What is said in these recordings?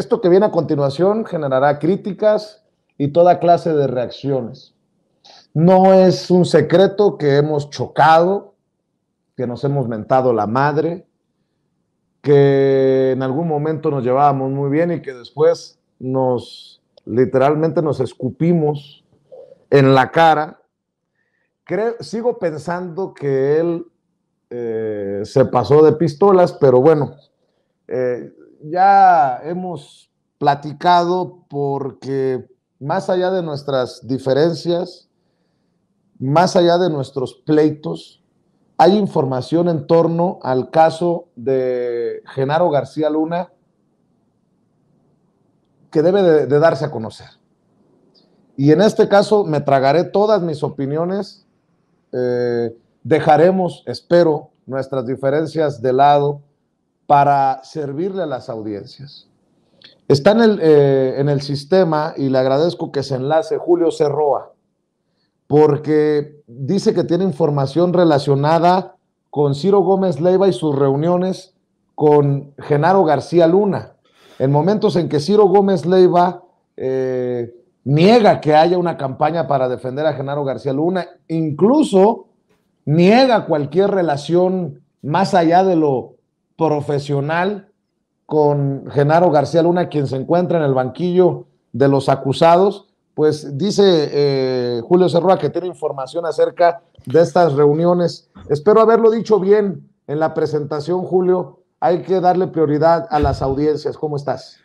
Esto que viene a continuación generará críticas y toda clase de reacciones. No es un secreto que hemos chocado, que nos hemos mentado la madre, que en algún momento nos llevábamos muy bien y que después literalmente nos escupimos en la cara. Sigo pensando que él se pasó de pistolas, pero bueno, ya hemos platicado porque más allá de nuestras diferencias, más allá de nuestros pleitos, hay información en torno al caso de Genaro García Luna que debe de darse a conocer. Y en este caso me tragaré todas mis opiniones, dejaremos, espero, nuestras diferencias de lado para servirle a las audiencias. Está en el sistema y le agradezco que se enlace Julio Cerroa, porque dice que tiene información relacionada con Ciro Gómez Leiva y sus reuniones con Genaro García Luna, en momentos en que Ciro Gómez Leiva niega que haya una campaña para defender a Genaro García Luna, incluso niega cualquier relación más allá de lo profesional con Genaro García Luna, quien se encuentra en el banquillo de los acusados. Pues dice Julio Cerroa que tiene información acerca de estas reuniones. Espero haberlo dicho bien en la presentación, Julio. Hay que darle prioridad a las audiencias. ¿Cómo estás?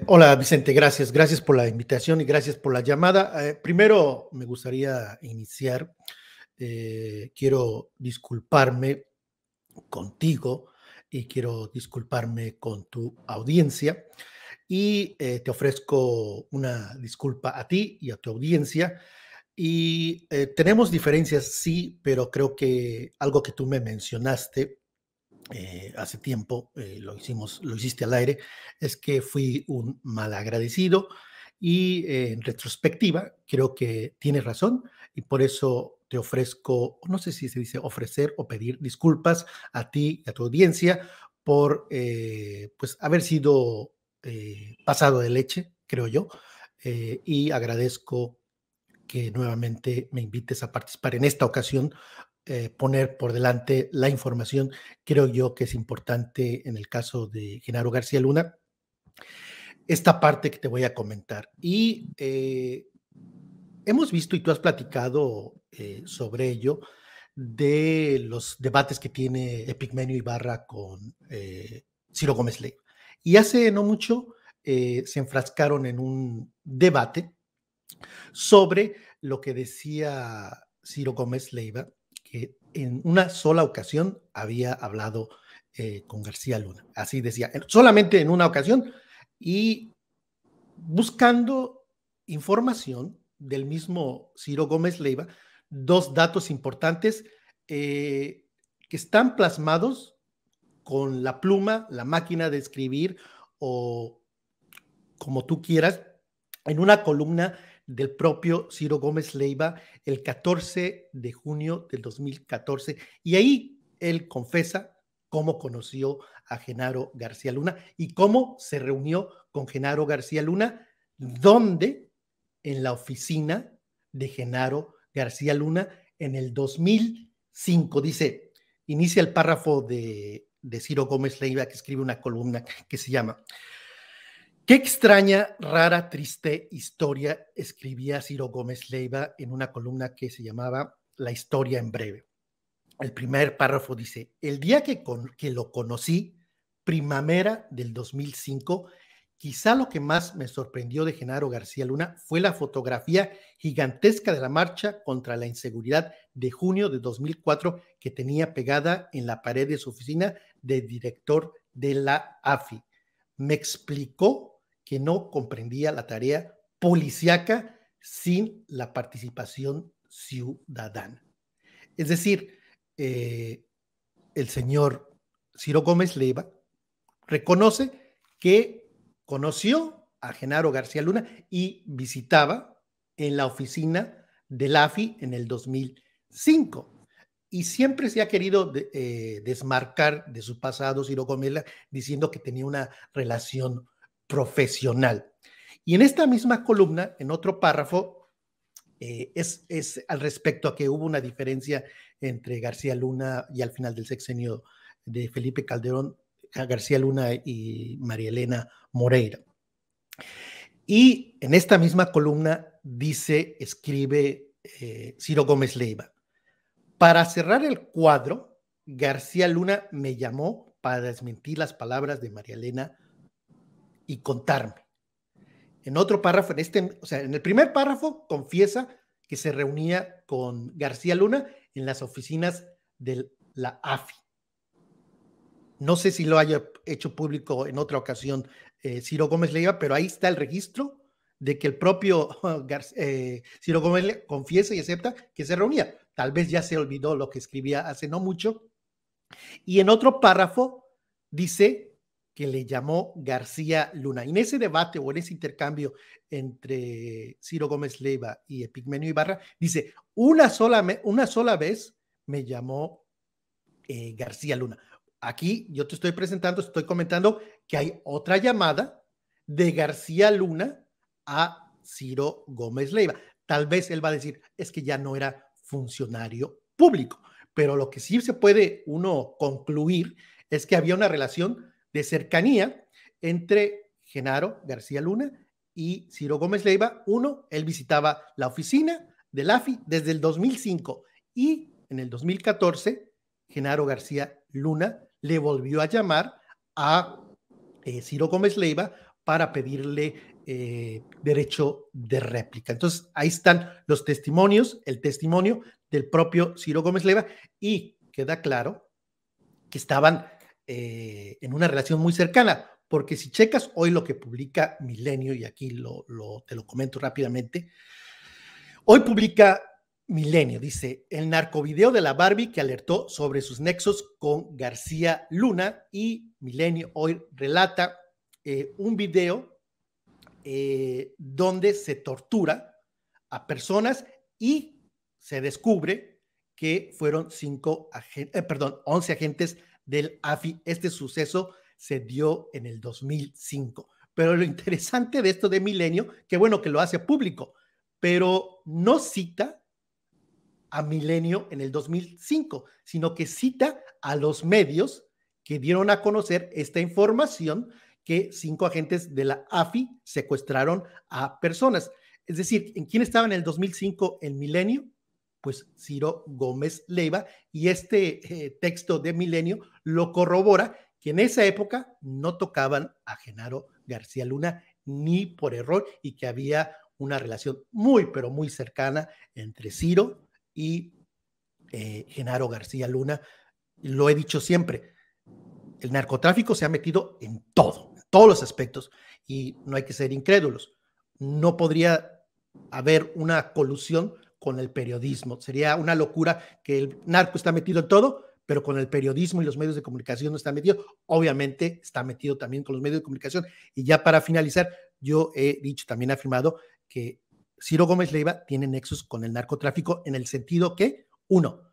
Hola, Vicente, gracias. Gracias por la invitación y gracias por la llamada. Primero, me gustaría iniciar. Quiero disculparme contigo y quiero disculparme con tu audiencia. Y te ofrezco una disculpa a ti y a tu audiencia. Y tenemos diferencias, sí, pero creo que algo que tú me mencionaste hace tiempo, lo hiciste al aire, es que fui un malagradecido y en retrospectiva creo que tienes razón y por eso te ofrezco, no sé si se dice ofrecer o pedir disculpas a ti y a tu audiencia por pues haber sido pasado de leche, creo yo, y agradezco que nuevamente me invites a participar en esta ocasión, poner por delante la información. Creo yo que es importante en el caso de Genaro García Luna, esta parte que te voy a comentar. Y hemos visto, y tú has platicado sobre ello, de los debates que tiene Epigmenio Ibarra con Ciro Gómez Leiva. Y hace no mucho se enfrascaron en un debate sobre lo que decía Ciro Gómez Leiva, que en una sola ocasión había hablado con García Luna. Así decía, solamente en una ocasión y buscando información del mismo Ciro Gómez Leiva, dos datos importantes que están plasmados con la pluma, la máquina de escribir o como tú quieras, en una columna del propio Ciro Gómez Leiva el 14 de junio del 2014. Y ahí él confesa cómo conoció a Genaro García Luna y cómo se reunió con Genaro García Luna, donde en la oficina de Genaro García Luna en el 2005. Dice, inicia el párrafo de Ciro Gómez Leiva, que escribe una columna que se llama "Qué extraña, rara, triste historia", escribía Ciro Gómez Leiva en una columna que se llamaba La historia en breve. El primer párrafo dice: "El día que lo conocí, primavera del 2005, quizá lo que más me sorprendió de Genaro García Luna fue la fotografía gigantesca de la marcha contra la inseguridad de junio de 2004 que tenía pegada en la pared de su oficina de director de la AFI. Me explicó que no comprendía la tarea policíaca sin la participación ciudadana". Es decir, el señor Ciro Gómez Leiva reconoce que conoció a Genaro García Luna y visitaba en la oficina del AFI en el 2005. Y siempre se ha querido desmarcar de su pasado Ciro Gómez Leiva diciendo que tenía una relación profesional. Y en esta misma columna, en otro párrafo, es al respecto a que hubo una diferencia entre García Luna y al final del sexenio de Felipe Calderón, García Luna y María Elena Moreira. Y en esta misma columna escribe Ciro Gómez Leiva: para cerrar el cuadro, García Luna me llamó para desmentir las palabras de María Elena y contarme. En otro párrafo, en el primer párrafo, confiesa que se reunía con García Luna en las oficinas de la AFI. No sé si lo haya hecho público en otra ocasión Ciro Gómez Leiva, pero ahí está el registro de que el propio Ciro Gómez Leiva confiesa y acepta que se reunía. Tal vez ya se olvidó lo que escribía hace no mucho. Y en otro párrafo dice que le llamó García Luna. Y en ese debate o en ese intercambio entre Ciro Gómez Leiva y Epigmenio Ibarra, dice, una sola vez me llamó García Luna. Aquí yo te estoy comentando que hay otra llamada de García Luna a Ciro Gómez Leiva. Tal vez él va a decir, es que ya no era funcionario público, pero lo que sí se puede uno concluir es que había una relación de cercanía entre Genaro García Luna y Ciro Gómez Leiva. Uno, él visitaba la oficina del AFI desde el 2005 y en el 2014 Genaro García Luna le volvió a llamar a Ciro Gómez Leiva para pedirle derecho de réplica. Entonces, ahí están los testimonios, el testimonio del propio Ciro Gómez Leiva, y queda claro que estaban en una relación muy cercana, porque si checas hoy lo que publica Milenio, y aquí te lo comento rápidamente, hoy publica Milenio, dice, el narcovideo de la Barbie que alertó sobre sus nexos con García Luna, y Milenio hoy relata un video donde se tortura a personas y se descubre que fueron 11 agentes del AFI. Este suceso se dio en el 2005. Pero lo interesante de esto de Milenio, que bueno que lo hace público, pero no cita a Milenio en el 2005, sino que cita a los medios que dieron a conocer esta información, que 5 agentes de la AFI secuestraron a personas. Es decir, ¿en quién estaba en el 2005 en Milenio? Pues Ciro Gómez Leiva, y este texto de Milenio lo corrobora, que en esa época no tocaban a Genaro García Luna ni por error, y que había una relación muy, pero muy cercana entre Ciro y Genaro García Luna. Lo he dicho siempre, el narcotráfico se ha metido en todos los aspectos, y no hay que ser incrédulos. No podría haber una colusión con el periodismo. Sería una locura que el narco está metido en todo, pero con el periodismo y los medios de comunicación no está metido. Obviamente está metido también con los medios de comunicación. Y ya para finalizar, yo he dicho, también he afirmado que Ciro Gómez Leiva tiene nexos con el narcotráfico, en el sentido que, uno,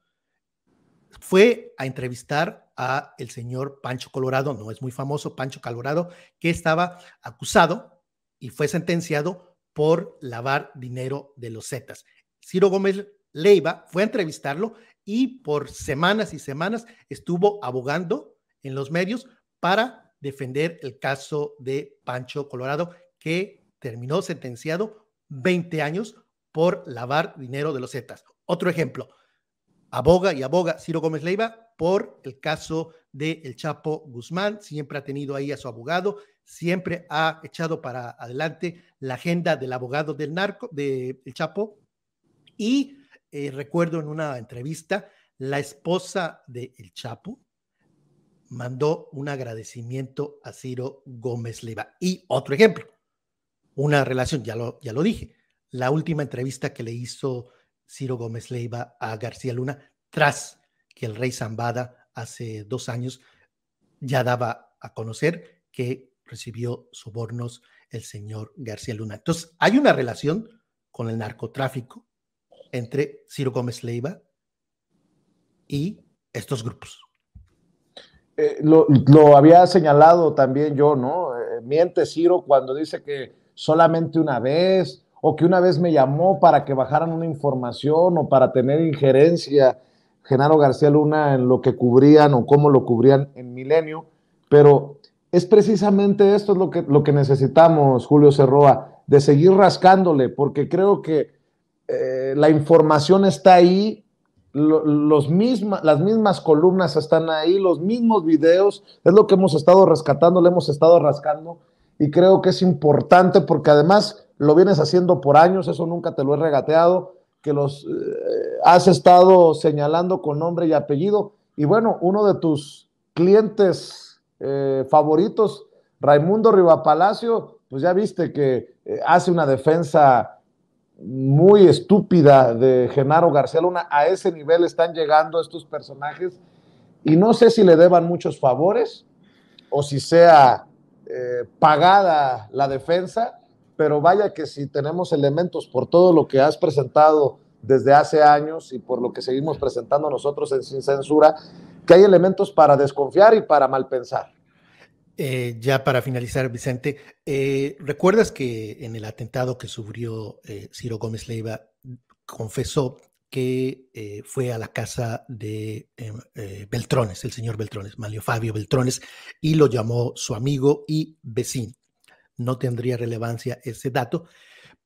fue a entrevistar a el señor Pancho Colorado, no es muy famoso, Pancho Colorado, que estaba acusado y fue sentenciado por lavar dinero de los Zetas. Ciro Gómez Leiva fue a entrevistarlo y por semanas y semanas estuvo abogando en los medios para defender el caso de Pancho Colorado, que terminó sentenciado 20 años por lavar dinero de los Zetas. Otro ejemplo, aboga Ciro Gómez Leiva por el caso de El Chapo Guzmán. Siempre ha tenido ahí a su abogado, siempre ha echado para adelante la agenda del abogado del narco, de El Chapo. Y recuerdo en una entrevista, la esposa de El Chapo mandó un agradecimiento a Ciro Gómez Leiva. Y otro ejemplo, una relación, ya lo dije, la última entrevista que le hizo Ciro Gómez Leiva a García Luna, tras que el rey Zambada hace 2 años ya daba a conocer que recibió sobornos el señor García Luna. Entonces, hay una relación con el narcotráfico entre Ciro Gómez Leiva y estos grupos. Lo había señalado también yo, ¿no? miente Ciro cuando dice que solamente una vez, o que una vez me llamó para que bajaran una información o para tener injerencia Genaro García Luna en lo que cubrían o cómo lo cubrían en Milenio, pero es precisamente esto es lo que necesitamos, Julio Cerroa, de seguir rascándole, porque creo que la información está ahí, las mismas columnas están ahí, los mismos videos, es lo que hemos estado rescatando, le hemos estado rascando, y creo que es importante porque además lo vienes haciendo por años, eso nunca te lo he regateado, que los has estado señalando con nombre y apellido, y bueno, uno de tus clientes favoritos, Raimundo Rivapalacio, pues ya viste que hace una defensa muy estúpida de Genaro García Luna. A ese nivel están llegando estos personajes y no sé si le deban muchos favores o si sea pagada la defensa, pero vaya que si tenemos elementos por todo lo que has presentado desde hace años y por lo que seguimos presentando nosotros en Sin Censura, que hay elementos para desconfiar y para malpensar. Ya para finalizar, Vicente, ¿recuerdas que en el atentado que sufrió Ciro Gómez Leiva confesó que fue a la casa de Beltrones, el señor Beltrones, Manlio Fabio Beltrones, y lo llamó su amigo y vecino? No tendría relevancia ese dato,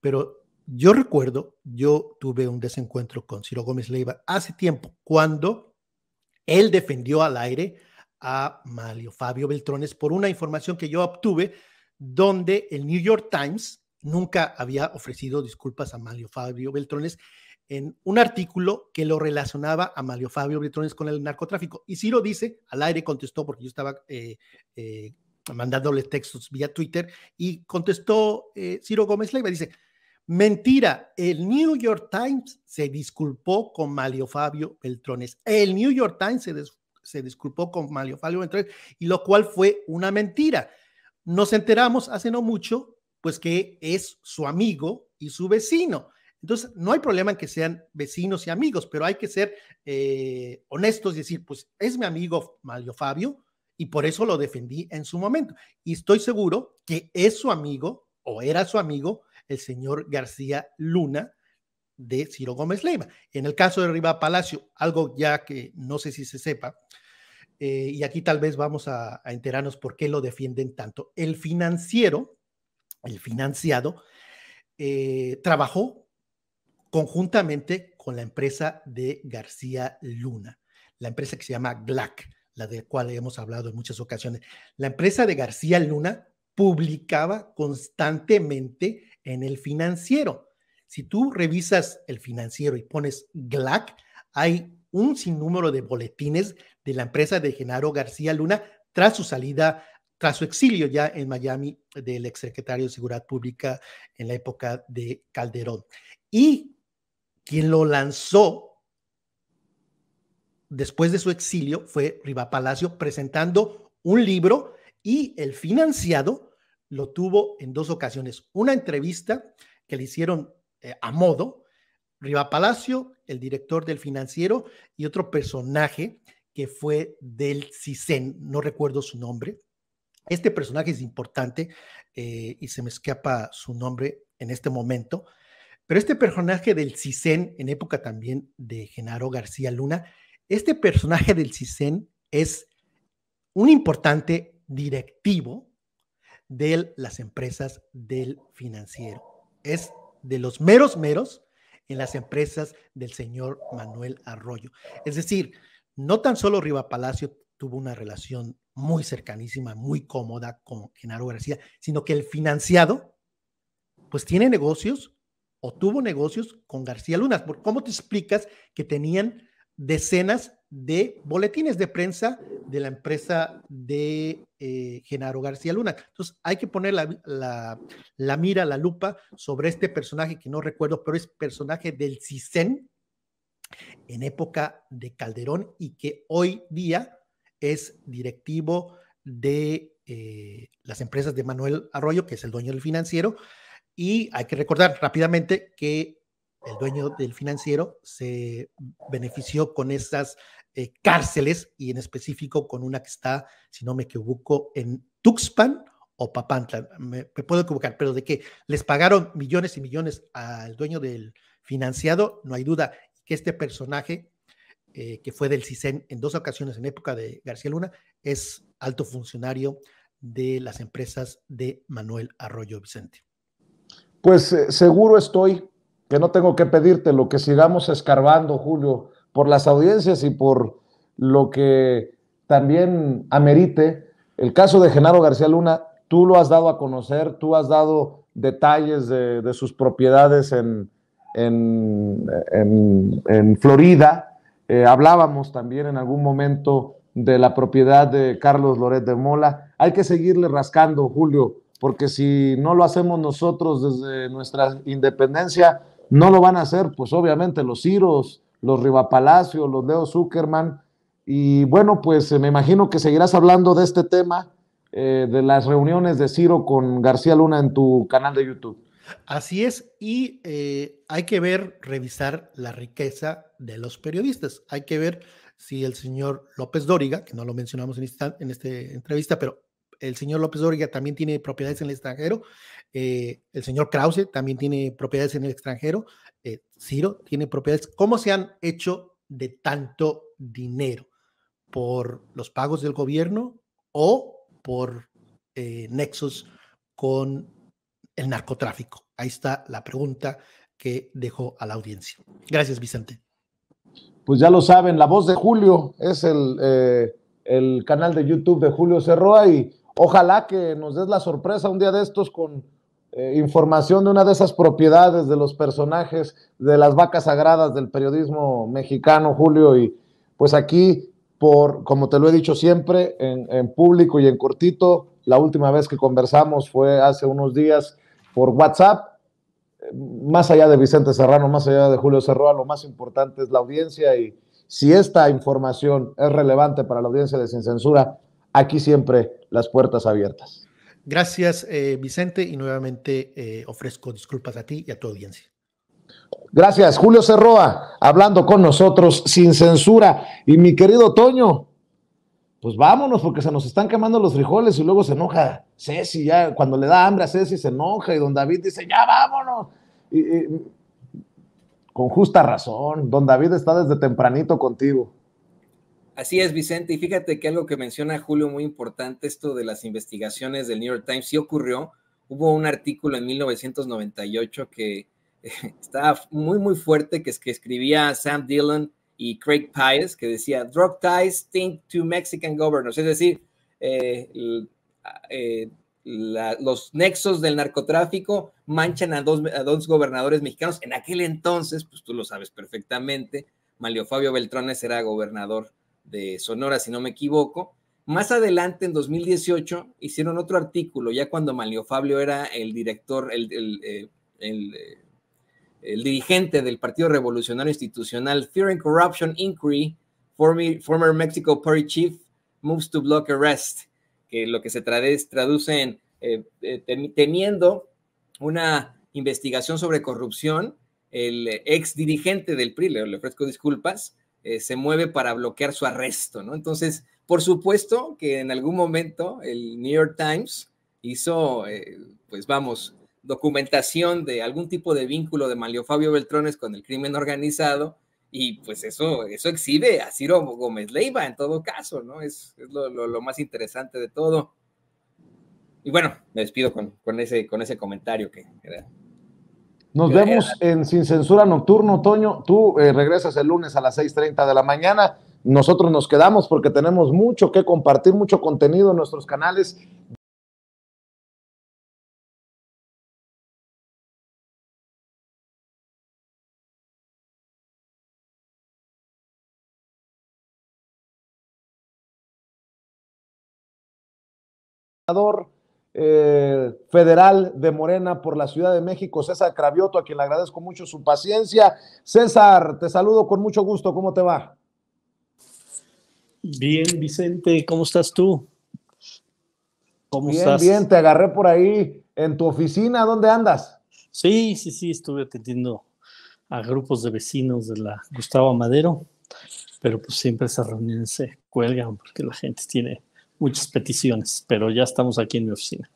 pero yo recuerdo, yo tuve un desencuentro con Ciro Gómez Leiva hace tiempo, cuando él defendió al aire a Manlio Fabio Beltrones por una información que yo obtuve donde el New York Times nunca había ofrecido disculpas a Manlio Fabio Beltrones en un artículo que lo relacionaba a Manlio Fabio Beltrones con el narcotráfico. Y Ciro dice, al aire contestó, porque yo estaba mandándole textos vía Twitter, y contestó Ciro Gómez Leiva, dice: mentira, el New York Times se disculpó con Manlio Fabio Beltrones. El New York Times se disculpó con Manlio Fabio Beltrones, y lo cual fue una mentira. Nos enteramos hace no mucho, pues que es su amigo y su vecino. Entonces, no hay problema en que sean vecinos y amigos, pero hay que ser honestos y decir, pues es mi amigo Manlio Fabio y por eso lo defendí en su momento. Y estoy seguro que es su amigo o era su amigo el señor García Luna de Ciro Gómez Leiva. En el caso de Rivapalacio, algo ya que no sé si se sepa, y aquí tal vez vamos a enterarnos por qué lo defienden tanto. El financiero, el financiado, trabajó conjuntamente con la empresa de García Luna, la empresa que se llama GLAC, la de la cual hemos hablado en muchas ocasiones. La empresa de García Luna publicaba constantemente en el financiero. Si tú revisas el financiero y pones GLAC, hay un sinnúmero de boletines de la empresa de Genaro García Luna tras su salida, tras su exilio ya en Miami del exsecretario de Seguridad Pública en la época de Calderón. Y quien lo lanzó después de su exilio fue Rivapalacio, presentando un libro, y el financiado lo tuvo en dos ocasiones. Una entrevista que le hicieron a modo, Rivapalacio, el director del financiero, y otro personaje que fue del CISEN, no recuerdo su nombre. Este personaje es importante y se me escapa su nombre en este momento, pero este personaje del CISEN, en época también de Genaro García Luna, este personaje del CISEN es un importante directivo de las empresas del financiero. Es de los meros en las empresas del señor Manuel Arroyo. Es decir, no tan solo Rivapalacio tuvo una relación muy cercanísima, muy cómoda con Genaro García, sino que el financiado pues tiene negocios o tuvo negocios con García Luna. ¿Cómo te explicas que tenían decenas de boletines de prensa de la empresa de Genaro García Luna? Entonces hay que poner la mira, la lupa sobre este personaje que no recuerdo, pero es personaje del CISEN en época de Calderón y que hoy día es directivo de las empresas de Manuel Arroyo, que es el dueño del financiero. Y hay que recordar rápidamente que el dueño del financiero se benefició con esas cárceles, y en específico con una que está, si no me equivoco, en Tuxpan o Papantla, me puedo equivocar, pero de que les pagaron millones y millones al dueño del financiado, no hay duda que este personaje, que fue del CISEN en 2 ocasiones en época de García Luna, es alto funcionario de las empresas de Manuel Arroyo Vicente. Pues seguro estoy que no tengo que pedirte lo que sigamos escarbando, Julio, por las audiencias y por lo que también amerite. El caso de Genaro García Luna, tú lo has dado a conocer, tú has dado detalles de sus propiedades en Florida. Hablábamos también en algún momento de la propiedad de Carlos Loret de Mola. Hay que seguirle rascando, Julio, porque si no lo hacemos nosotros desde nuestra independencia, no lo van a hacer, pues obviamente los Ciros, los Rivapalacio, los Leo Zuckerman. Y bueno, pues me imagino que seguirás hablando de este tema, de las reuniones de Ciro con García Luna en tu canal de YouTube. Así es, y hay que revisar la riqueza de los periodistas. Hay que ver si el señor López Dóriga, que no lo mencionamos en esta entrevista, pero el señor López Dóriga también tiene propiedades en el extranjero, el señor Krause también tiene propiedades en el extranjero, Ciro tiene propiedades. ¿Cómo se han hecho de tanto dinero? ¿Por los pagos del gobierno o por nexos con el narcotráfico? Ahí está la pregunta que dejó a la audiencia. Gracias, Vicente. Pues ya lo saben, La Voz de Julio es el canal de YouTube de Julio Cerroa, y ojalá que nos des la sorpresa un día de estos con información de una de esas propiedades de los personajes de las vacas sagradas del periodismo mexicano, Julio. Y pues aquí, como te lo he dicho siempre, en público y en cortito, la última vez que conversamos fue hace unos días por WhatsApp. Más allá de Vicente Serrano, más allá de Julio Cerroa, lo más importante es la audiencia, y si esta información es relevante para la audiencia de Sin Censura, aquí siempre las puertas abiertas. Gracias, Vicente, y nuevamente ofrezco disculpas a ti y a tu audiencia. Gracias, Julio Cerroa, hablando con nosotros Sin Censura. Y mi querido Toño, pues vámonos, porque se nos están quemando los frijoles y luego se enoja Ceci, ya cuando le da hambre a Ceci se enoja, y don David dice, ya vámonos. Con justa razón, don David está desde tempranito contigo. Así es, Vicente, y fíjate que algo que menciona Julio muy importante, esto de las investigaciones del New York Times, sí ocurrió. Hubo un artículo en 1998 que estaba muy, muy fuerte, que escribía Sam Dillon y Craig Pius, que decía, drug ties stink to Mexican governors, es decir, los nexos del narcotráfico manchan a dos gobernadores mexicanos. En aquel entonces, pues tú lo sabes perfectamente, Manlio Fabio Beltrones era gobernador de Sonora, si no me equivoco. Más adelante, en 2018, hicieron otro artículo, ya cuando Manlio Fabio era el director, el dirigente del Partido Revolucionario Institucional. Fear and Corruption Inquiry, former Mexico Party Chief moves to block arrest, que lo que se traduce en temiendo una investigación sobre corrupción, el ex dirigente del PRI, le ofrezco disculpas, se mueve para bloquear su arresto, ¿no? Entonces, por supuesto que en algún momento el New York Times hizo, pues vamos, documentación de algún tipo de vínculo de Manlio Fabio Beltrones con el crimen organizado, y pues eso exhibe a Ciro Gómez Leiva en todo caso, ¿no? Es lo más interesante de todo. Y bueno, me despido con ese comentario que era. Nos vemos en Sin Censura Nocturno, Toño. Tú regresas el lunes a las 6:30 de la mañana. Nosotros nos quedamos porque tenemos mucho que compartir, mucho contenido en nuestros canales. Federal de Morena por la Ciudad de México, César Cravioto, a quien le agradezco mucho su paciencia. César, te saludo con mucho gusto. ¿Cómo te va? Bien, Vicente, ¿cómo estás tú? ¿Cómo estás? Bien, te agarré por ahí en tu oficina. ¿Dónde andas? Sí, estuve atendiendo a grupos de vecinos de la Gustavo Amadero, pero pues siempre esas reuniones se cuelgan porque la gente tiene muchas peticiones, pero ya estamos aquí en mi oficina.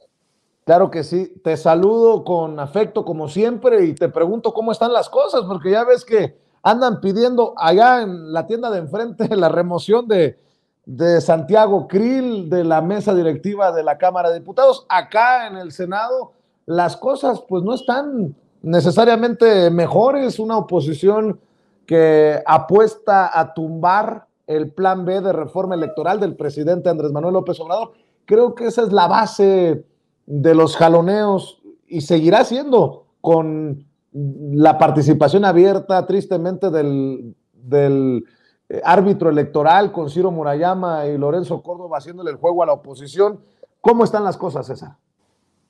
Claro que sí, te saludo con afecto como siempre y te pregunto cómo están las cosas, porque ya ves que andan pidiendo allá en la tienda de enfrente la remoción de Santiago Krill de la mesa directiva de la Cámara de Diputados. Acá en el Senado las cosas pues no están necesariamente mejores, una oposición que apuesta a tumbar el plan B de reforma electoral del presidente Andrés Manuel López Obrador. Creo que esa es la base de los jaloneos y seguirá siendo con la participación abierta, tristemente, del árbitro electoral con Ciro Murayama y Lorenzo Córdoba haciéndole el juego a la oposición. ¿Cómo están las cosas, César?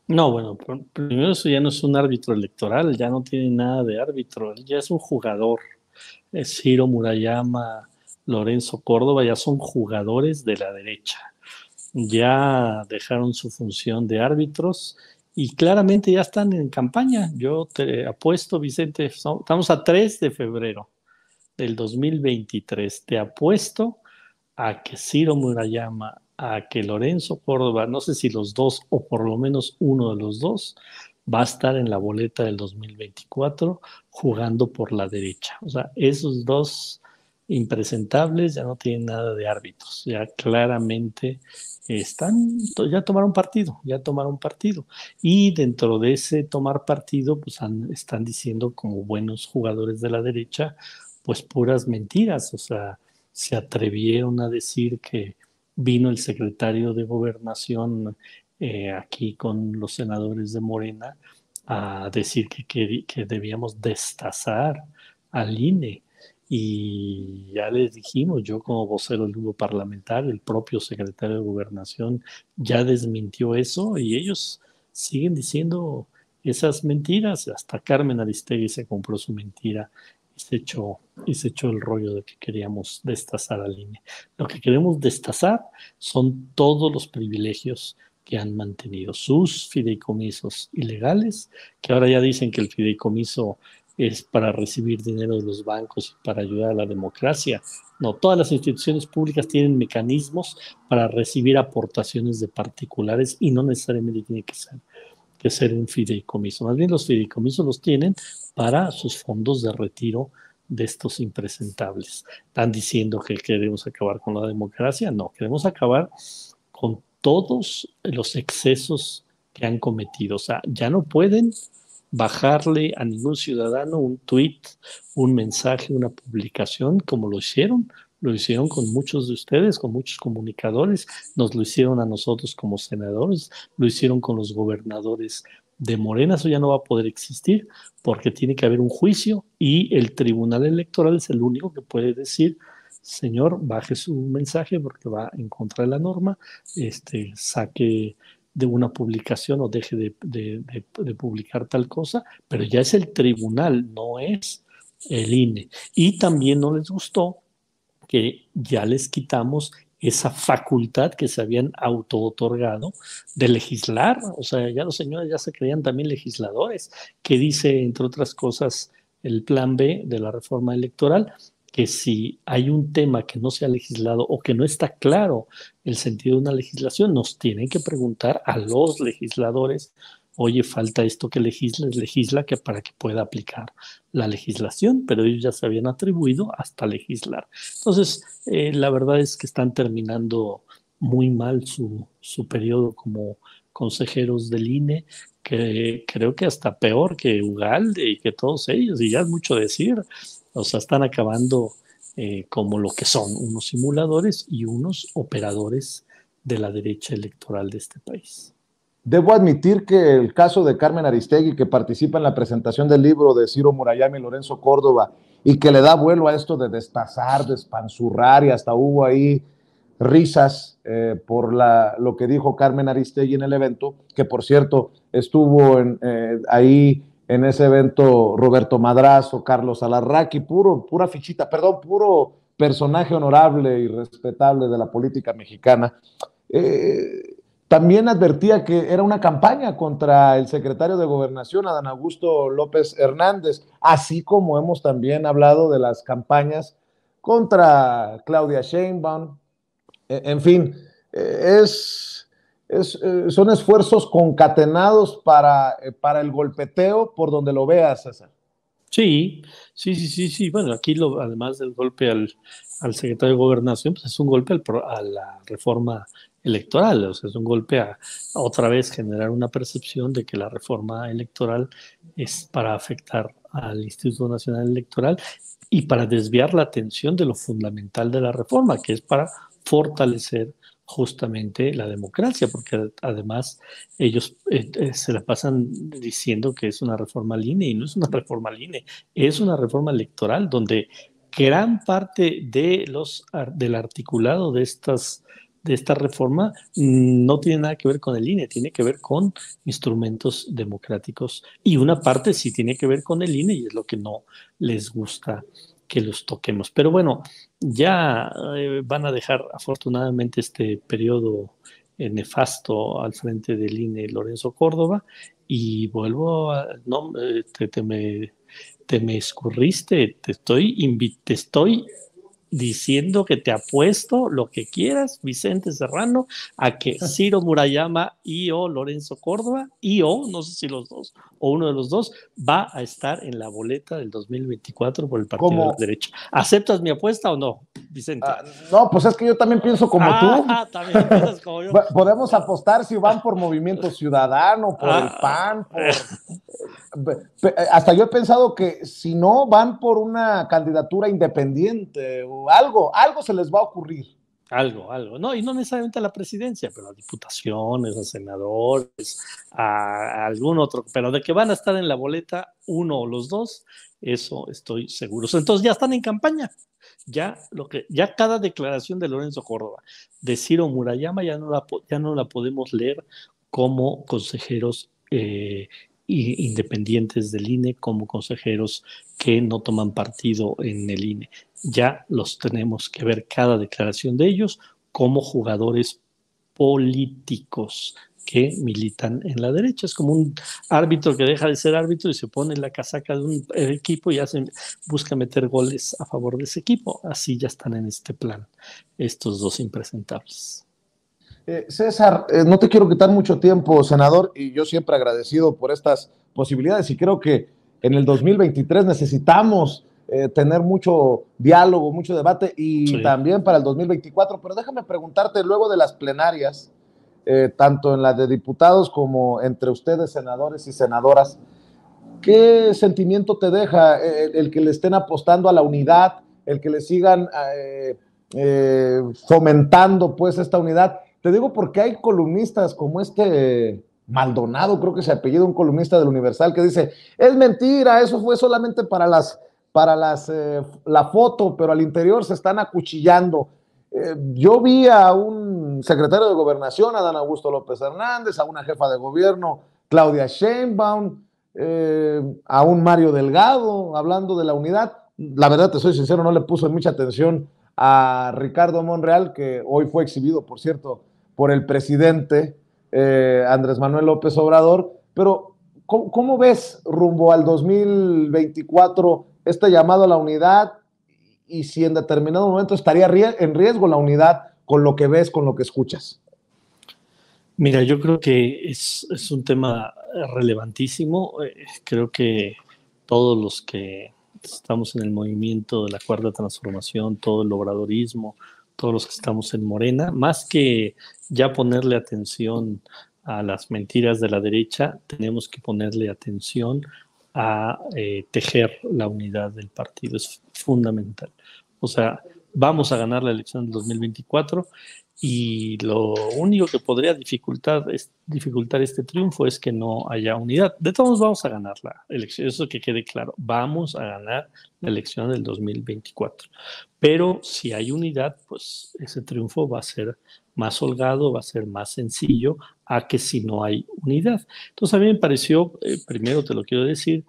No, bueno, primero eso ya no es un árbitro electoral, ya no tiene nada de árbitro, ya es un jugador. Ciro Murayama, Lorenzo Córdoba ya son jugadores de la derecha. Ya dejaron su función de árbitros y claramente ya están en campaña. Yo te apuesto, Vicente, estamos a 3 de febrero del 2023. Te apuesto a que Ciro Murayama, a que Lorenzo Córdoba, no sé si los dos o por lo menos uno de los dos, va a estar en la boleta del 2024 jugando por la derecha. O sea, esos dos impresentables ya no tienen nada de árbitros, ya claramente ya tomaron partido, y dentro de ese tomar partido, pues están diciendo como buenos jugadores de la derecha, pues puras mentiras. O sea, se atrevieron a decir que vino el secretario de Gobernación aquí con los senadores de Morena a decir que debíamos destazar al INE. Y ya les dijimos, yo como vocero del grupo parlamentario, el propio secretario de Gobernación ya desmintió eso y ellos siguen diciendo esas mentiras. Hasta Carmen Aristegui se compró su mentira y se echó el rollo de que queríamos destazar al INE. Lo que queremos destazar son todos los privilegios que han mantenido, sus fideicomisos ilegales, que ahora ya dicen que el fideicomiso es para recibir dinero de los bancos y para ayudar a la democracia. No, todas las instituciones públicas tienen mecanismos para recibir aportaciones de particulares y no necesariamente tiene que ser un fideicomiso. Más bien los fideicomisos los tienen para sus fondos de retiro de estos impresentables. Están diciendo que queremos acabar con la democracia. No, queremos acabar con todos los excesos que han cometido. O sea, ya no pueden bajarle a ningún ciudadano un tuit, un mensaje, una publicación, como lo hicieron con muchos de ustedes, con muchos comunicadores, nos lo hicieron a nosotros como senadores, lo hicieron con los gobernadores de Morena. Eso ya no va a poder existir porque tiene que haber un juicio y el Tribunal Electoral es el único que puede decir: señor, baje su mensaje porque va en contra de la norma, saque de una publicación o deje de publicar tal cosa, pero ya es el tribunal, no es el INE. Y también no les gustó que ya les quitamos esa facultad que se habían auto-otorgado de legislar. O sea, ya los señores ya se creían también legisladores, que dice, entre otras cosas, el plan B de la reforma electoral, que si hay un tema que no se ha legislado o que no está claro el sentido de una legislación, nos tienen que preguntar a los legisladores: oye, falta esto que legisla que para que pueda aplicar la legislación, pero ellos ya se habían atribuido hasta legislar. Entonces, la verdad es que están terminando muy mal su periodo como consejeros del INE, que creo que hasta peor que Ugalde y que todos ellos, y ya es mucho decir. O sea, están acabando como lo que son, unos simuladores y unos operadores de la derecha electoral de este país. Debo admitir que el caso de Carmen Aristegui, que participa en la presentación del libro de Ciro Murayama y Lorenzo Córdoba, y que le da vuelo a esto de destazar, despanzurrar, y hasta hubo ahí risas por lo que dijo Carmen Aristegui en el evento, que por cierto estuvo ahí en ese evento Roberto Madrazo, Carlos Alarraqui, pura fichita, perdón, puro personaje honorable y respetable de la política mexicana. También advertía que era una campaña contra el secretario de Gobernación, Adán Augusto López Hernández, así como hemos también hablado de las campañas contra Claudia Sheinbaum. En fin, es son esfuerzos concatenados para el golpeteo por donde lo veas, César. Sí, sí. Bueno, aquí además del golpe al secretario de Gobernación, pues es un golpe a la reforma electoral, o sea, es un golpe a otra vez generar una percepción de que la reforma electoral es para afectar al Instituto Nacional Electoral y para desviar la atención de lo fundamental de la reforma, que es para fortalecer justamente la democracia, porque además ellos se la pasan diciendo que es una reforma al INE y no es una reforma al INE, es una reforma electoral donde gran parte del articulado de esta reforma no tiene nada que ver con el INE, tiene que ver con instrumentos democráticos y una parte sí tiene que ver con el INE y es lo que no les gusta que los toquemos. Pero bueno, ya van a dejar afortunadamente este periodo nefasto al frente del INE Lorenzo Córdoba y vuelvo a... No, te me escurriste, te estoy diciendo que te apuesto lo que quieras, Vicente Serrano, a que Ciro Murayama y o Lorenzo Córdoba no sé si los dos o uno de los dos va a estar en la boleta del 2024 por el Partido de la Derecha. ¿Aceptas mi apuesta o no, Vicente? No, pues es que yo también pienso como tú. También piensas como yo. Podemos apostar si van por Movimiento Ciudadano, por el PAN, hasta yo he pensado que si no van por una candidatura independiente o algo se les va a ocurrir. Algo, no, y no necesariamente a la presidencia, pero a diputaciones, a senadores, a algún otro, pero de que van a estar en la boleta uno o los dos, eso estoy seguro. Entonces ya están en campaña. Ya cada declaración de Lorenzo Córdoba, de Ciro Murayama, ya no la podemos leer como consejeros independientes del INE, como consejeros que no toman partido en el INE. Ya los tenemos que ver cada declaración de ellos como jugadores políticos que militan en la derecha. Es como un árbitro que deja de ser árbitro y se pone en la casaca de un equipo y busca meter goles a favor de ese equipo. Así ya están en este plan estos dos impresentables. César, no te quiero quitar mucho tiempo, senador, y yo siempre agradecido por estas posibilidades y creo que en el 2023 necesitamos tener mucho diálogo, mucho debate y también para el 2024, pero déjame preguntarte luego de las plenarias, tanto en la de diputados como entre ustedes, senadores y senadoras, ¿qué sentimiento te deja el que le estén apostando a la unidad, el que le sigan fomentando pues esta unidad? Te digo porque hay columnistas como Maldonado, creo que se apellida, un columnista del Universal, que dice, es mentira, eso fue solamente para la foto, pero al interior se están acuchillando. Yo vi a un secretario de Gobernación, Adán Augusto López Hernández, a una jefa de gobierno, Claudia Sheinbaum, a un Mario Delgado, hablando de la unidad. La verdad, te soy sincero, no le puse mucha atención a Ricardo Monreal, que hoy fue exhibido, por cierto, por el presidente Andrés Manuel López Obrador, pero ¿cómo ves rumbo al 2024 este llamado a la unidad y si en determinado momento estaría en riesgo la unidad con lo que ves, con lo que escuchas? Mira, yo creo que es un tema relevantísimo. Creo que todos los que estamos en el movimiento de la Cuarta Transformación, todo el obradorismo, todos los que estamos en Morena, más que ya ponerle atención a las mentiras de la derecha, tenemos que ponerle atención a tejer la unidad del partido. Es fundamental. O sea, vamos a ganar la elección del 2024 y lo único que podría dificultar este triunfo es que no haya unidad. De todos modos vamos a ganar la elección, eso que quede claro, vamos a ganar la elección del 2024. Pero si hay unidad, pues ese triunfo va a ser más holgado, va a ser más sencillo a que si no hay unidad. Entonces a mí me pareció, primero te lo quiero decir,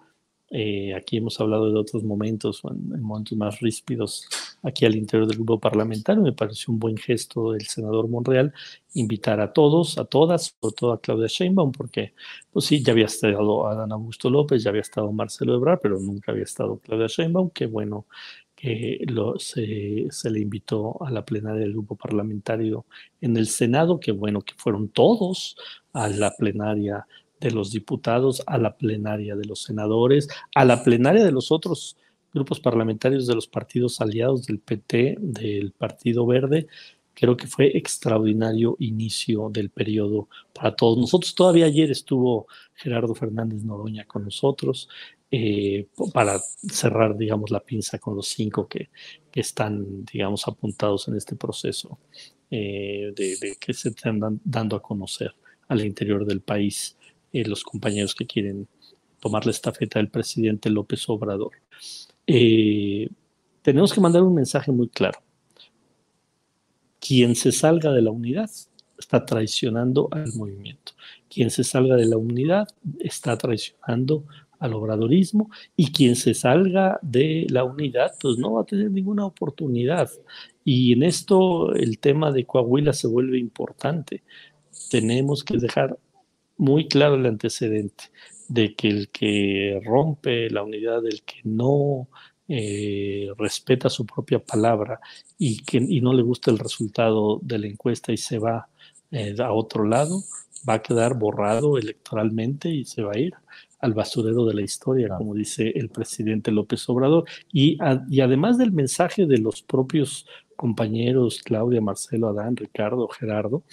aquí hemos hablado de otros momentos, en momentos más ríspidos aquí al interior del grupo parlamentario. Me pareció un buen gesto del senador Monreal invitar a todos, a todas, sobre todo a Claudia Sheinbaum, porque pues sí, ya había estado Adán Augusto López, ya había estado Marcelo Ebrard, pero nunca había estado Claudia Sheinbaum. Qué bueno se le invitó a la plenaria del grupo parlamentario en el Senado, que bueno, que fueron todos a la plenaria de los diputados, a la plenaria de los senadores, a la plenaria de los otros grupos parlamentarios de los partidos aliados del PT, del Partido Verde. Creo que fue extraordinario inicio del periodo para todos nosotros. Todavía ayer estuvo Gerardo Fernández Noroña con nosotros para cerrar, digamos, la pinza con los 5 que están, digamos, apuntados en este proceso de que se están dando a conocer al interior del país los compañeros que quieren tomar la estafeta del presidente López Obrador. Tenemos que mandar un mensaje muy claro. Quien se salga de la unidad está traicionando al movimiento. Quien se salga de la unidad está traicionando al obradorismo, y quien se salga de la unidad pues no va a tener ninguna oportunidad. Y en esto el tema de Coahuila se vuelve importante. Tenemos que dejar muy claro el antecedente de que el que rompe la unidad, el que no respeta su propia palabra y no le gusta el resultado de la encuesta y se va a otro lado, va a quedar borrado electoralmente y se va a ir al basurero de la historia, claro, como dice el presidente López Obrador. Y además del mensaje de los propios compañeros Claudia, Marcelo, Adán, Ricardo, Gerardo,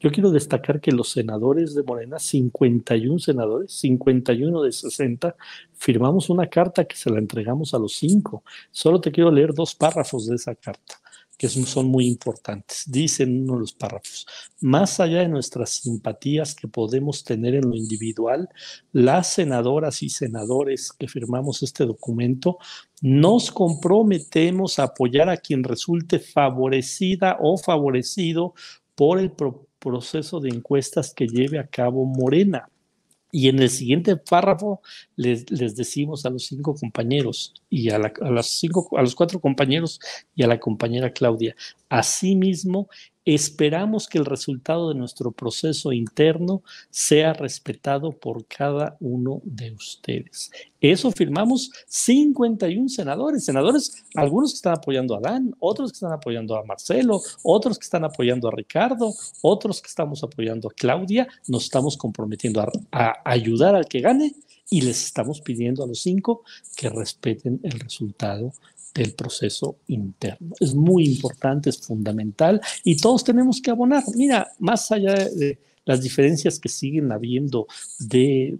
yo quiero destacar que los senadores de Morena, 51 senadores, 51 de 60, firmamos una carta que se la entregamos a los 5. Solo te quiero leer 2 párrafos de esa carta, que son muy importantes. Dice en uno de los párrafos: más allá de nuestras simpatías que podemos tener en lo individual, las senadoras y senadores que firmamos este documento nos comprometemos a apoyar a quien resulte favorecida o favorecido por el proceso de encuestas que lleve a cabo Morena. Y en el siguiente párrafo les decimos a los 5 compañeros y a los 4 compañeros y a la compañera Claudia: asimismo, esperamos que el resultado de nuestro proceso interno sea respetado por cada uno de ustedes. Eso firmamos 51 senadores, algunos que están apoyando a Adán, otros que están apoyando a Marcelo, otros que están apoyando a Ricardo, otros que estamos apoyando a Claudia. Nos estamos comprometiendo a ayudar al que gane y les estamos pidiendo a los 5 que respeten el resultado del proceso interno. Es muy importante, es fundamental y todos tenemos que abonar. Mira, más allá de las diferencias que siguen habiendo de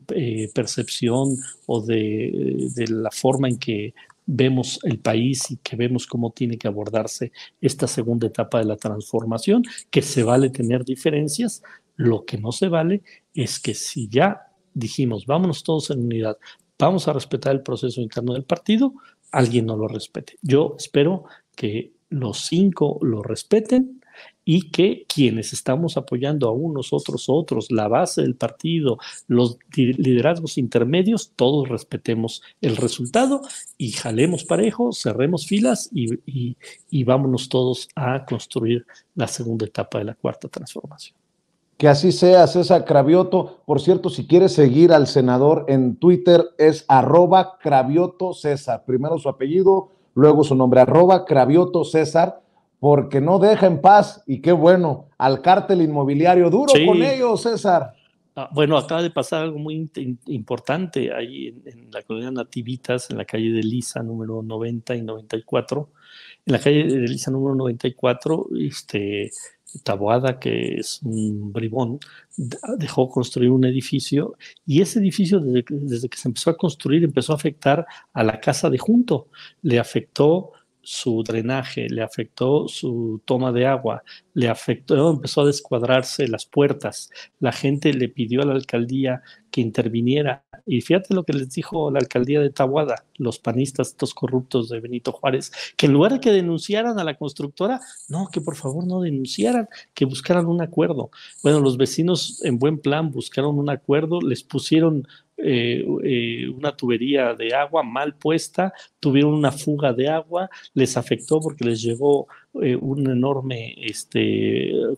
percepción o de la forma en que vemos el país y que vemos cómo tiene que abordarse esta segunda etapa de la transformación, que se vale tener diferencias, lo que no se vale es que si ya dijimos vámonos todos en unidad, vamos a respetar el proceso interno del partido, alguien no lo respete. Yo espero que los 5 lo respeten y que quienes estamos apoyando a unos, otros, la base del partido, los liderazgos intermedios, todos respetemos el resultado y jalemos parejo, cerremos filas y vámonos todos a construir la segunda etapa de la cuarta transformación. Que así sea, César Cravioto. Por cierto, si quieres seguir al senador en Twitter, es @CraviotoCésar. Primero su apellido, luego su nombre, @CraviotoCésar, porque no deja en paz, y qué bueno, al cártel inmobiliario. Duro sí. Con ellos, César. Bueno, acaba de pasar algo muy importante ahí en la colonia Nativitas, en la calle de Lisa, número 90 y 94. En la calle de Lisa, número 94, Taboada, que es un bribón, dejó construir un edificio y ese edificio desde que se empezó a construir empezó a afectar a la casa de junto, le afectó su drenaje, le afectó su toma de agua, empezó a descuadrarse las puertas, la gente le pidió a la alcaldía que interviniera y fíjate lo que les dijo la alcaldía de Taboada, los panistas, estos corruptos de Benito Juárez, que en lugar de que denunciaran a la constructora, no, que por favor no denunciaran, que buscaran un acuerdo. Bueno, los vecinos en buen plan buscaron un acuerdo, les pusieron una tubería de agua mal puesta, tuvieron una fuga de agua, les afectó porque les llegó una enorme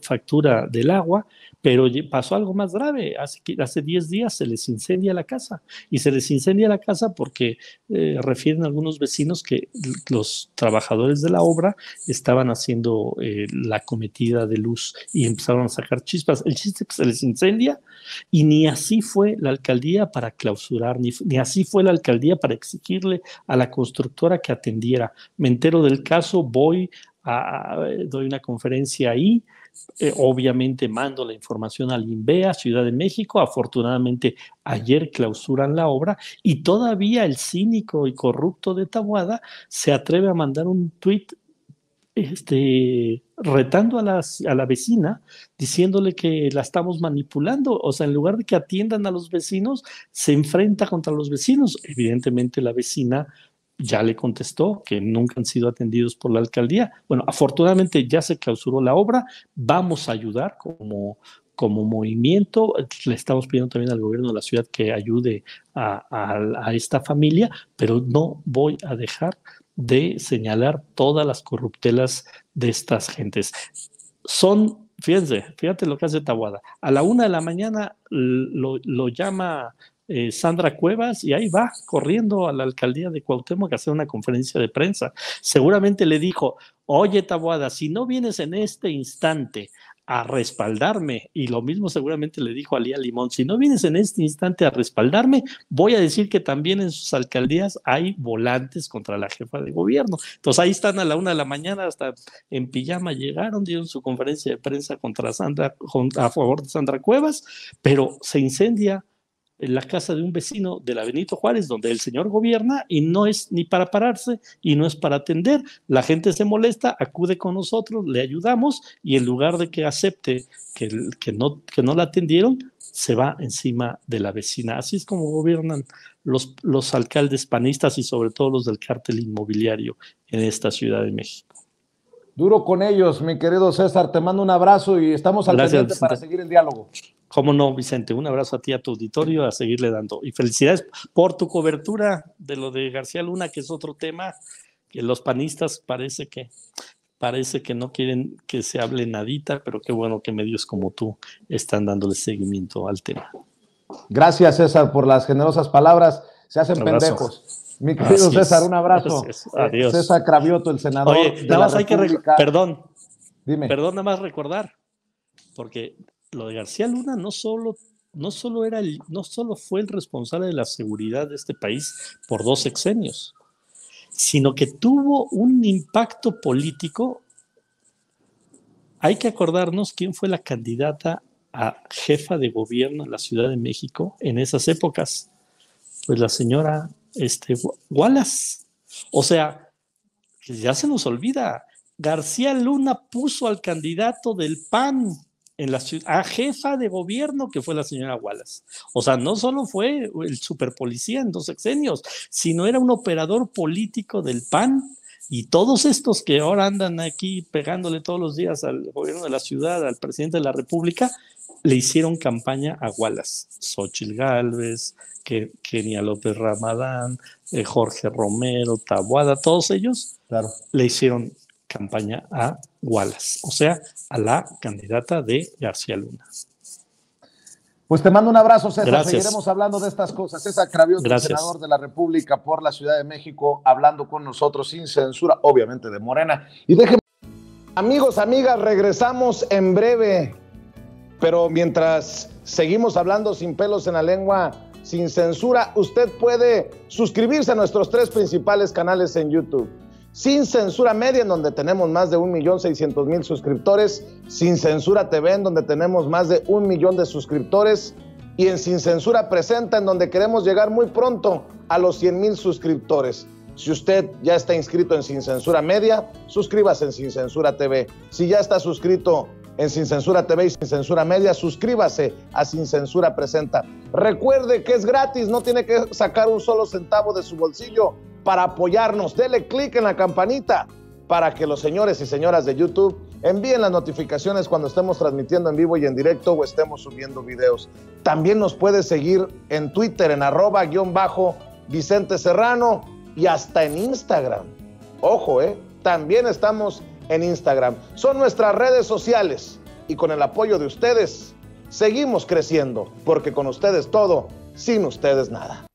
factura del agua, pero pasó algo más grave. Hace 10 días se les incendia la casa, y se les incendia la casa porque refieren algunos vecinos que los trabajadores de la obra estaban haciendo la cometida de luz y empezaron a sacar chispas. El chiste es que se les incendia, y ni así fue la alcaldía para clausurar, ni así fue la alcaldía para exigirle a la constructora que atendiera. Me entero del caso, doy una conferencia ahí, obviamente mando la información al INVEA, Ciudad de México. Afortunadamente ayer clausuran la obra, y todavía el cínico y corrupto de Taboada se atreve a mandar un tuit retando a la vecina, diciéndole que la estamos manipulando. O sea, en lugar de que atiendan a los vecinos, se enfrenta contra los vecinos. Evidentemente la vecina ya le contestó que nunca han sido atendidos por la alcaldía. Bueno, afortunadamente ya se clausuró la obra, vamos a ayudar como movimiento. Le estamos pidiendo también al gobierno de la ciudad que ayude a esta familia, pero no voy a dejar de señalar todas las corruptelas de estas gentes. Fíjate lo que hace Taboada. A la 1 de la mañana lo llama Sandra Cuevas, y ahí va corriendo a la alcaldía de Cuauhtémoc a hacer una conferencia de prensa. Seguramente le dijo: oye, Taboada, si no vienes en este instante a respaldarme, y lo mismo seguramente le dijo a Lía Limón, si no vienes en este instante a respaldarme, voy a decir que también en sus alcaldías hay volantes contra la jefa de gobierno. Entonces ahí están a la 1 de la mañana, hasta en pijama llegaron, dieron su conferencia de prensa a favor de Sandra Cuevas, pero se incendia en la casa de un vecino de la Benito Juárez, donde el señor gobierna, y no es ni para pararse y no es para atender. La gente se molesta, acude con nosotros, le ayudamos, y en lugar de que acepte que no la atendieron, se va encima de la vecina. Así es como gobiernan los alcaldes panistas, y sobre todo los del cártel inmobiliario en esta Ciudad de México. Duro con ellos, mi querido César. Te mando un abrazo y estamos al pendiente para seguir el diálogo. Cómo no, Vicente, un abrazo a ti, a tu auditorio, a seguirle dando. Y felicidades por tu cobertura de lo de García Luna, que es otro tema que los panistas parece que no quieren que se hable nadita, pero qué bueno que medios como tú están dándole seguimiento al tema. Gracias, César, por las generosas palabras. Se hacen pendejos. Mi querido César, un abrazo. Adiós. César Cravioto, el senador. Oye, nada más hay que perdón, nada más recordar, porque lo de García Luna no solo fue el responsable de la seguridad de este país por 2 sexenios, sino que tuvo un impacto político. Hay que acordarnos quién fue la candidata a jefa de gobierno en la Ciudad de México en esas épocas. Pues la señora Wallace. O sea, que ya se nos olvida. García Luna puso al candidato del PAN en la ciudad, a jefa de gobierno, que fue la señora Wallace. O sea, no solo fue el superpolicía en 2 sexenios, sino era un operador político del PAN. Y todos estos que ahora andan aquí pegándole todos los días al gobierno de la ciudad, al presidente de la República, le hicieron campaña a Wallace. Xóchitl Gálvez, Kenia López Ramadán, Jorge Romero, Taboada, todos ellos le hicieron campaña a Wallace, o sea, a la candidata de García Luna. Pues te mando un abrazo, César. Gracias. Seguiremos hablando de estas cosas. César Cravioto, senador de la República por la Ciudad de México, hablando con nosotros sin censura, obviamente de Morena. Y déjenme, amigos, amigas, regresamos en breve, pero mientras seguimos hablando sin pelos en la lengua, sin censura, usted puede suscribirse a nuestros 3 principales canales en YouTube. Sin Censura Media, en donde tenemos más de 1,600,000 suscriptores, Sin Censura TV, en donde tenemos más de 1 millón de suscriptores, y en Sin Censura Presenta, en donde queremos llegar muy pronto a los 100,000 suscriptores. Si usted ya está inscrito en Sin Censura Media, suscríbase en Sin Censura TV. Si ya está suscrito en Sin Censura TV y Sin Censura Media, suscríbase a Sin Censura Presenta. Recuerde que es gratis, no tiene que sacar un solo centavo de su bolsillo para apoyarnos. Dele clic en la campanita para que los señores y señoras de YouTube envíen las notificaciones cuando estemos transmitiendo en vivo y en directo o estemos subiendo videos. También nos puede seguir en Twitter en @_Vicente Serrano y hasta en Instagram. Ojo, también estamos en Instagram. Son nuestras redes sociales y con el apoyo de ustedes seguimos creciendo, porque con ustedes todo, sin ustedes nada.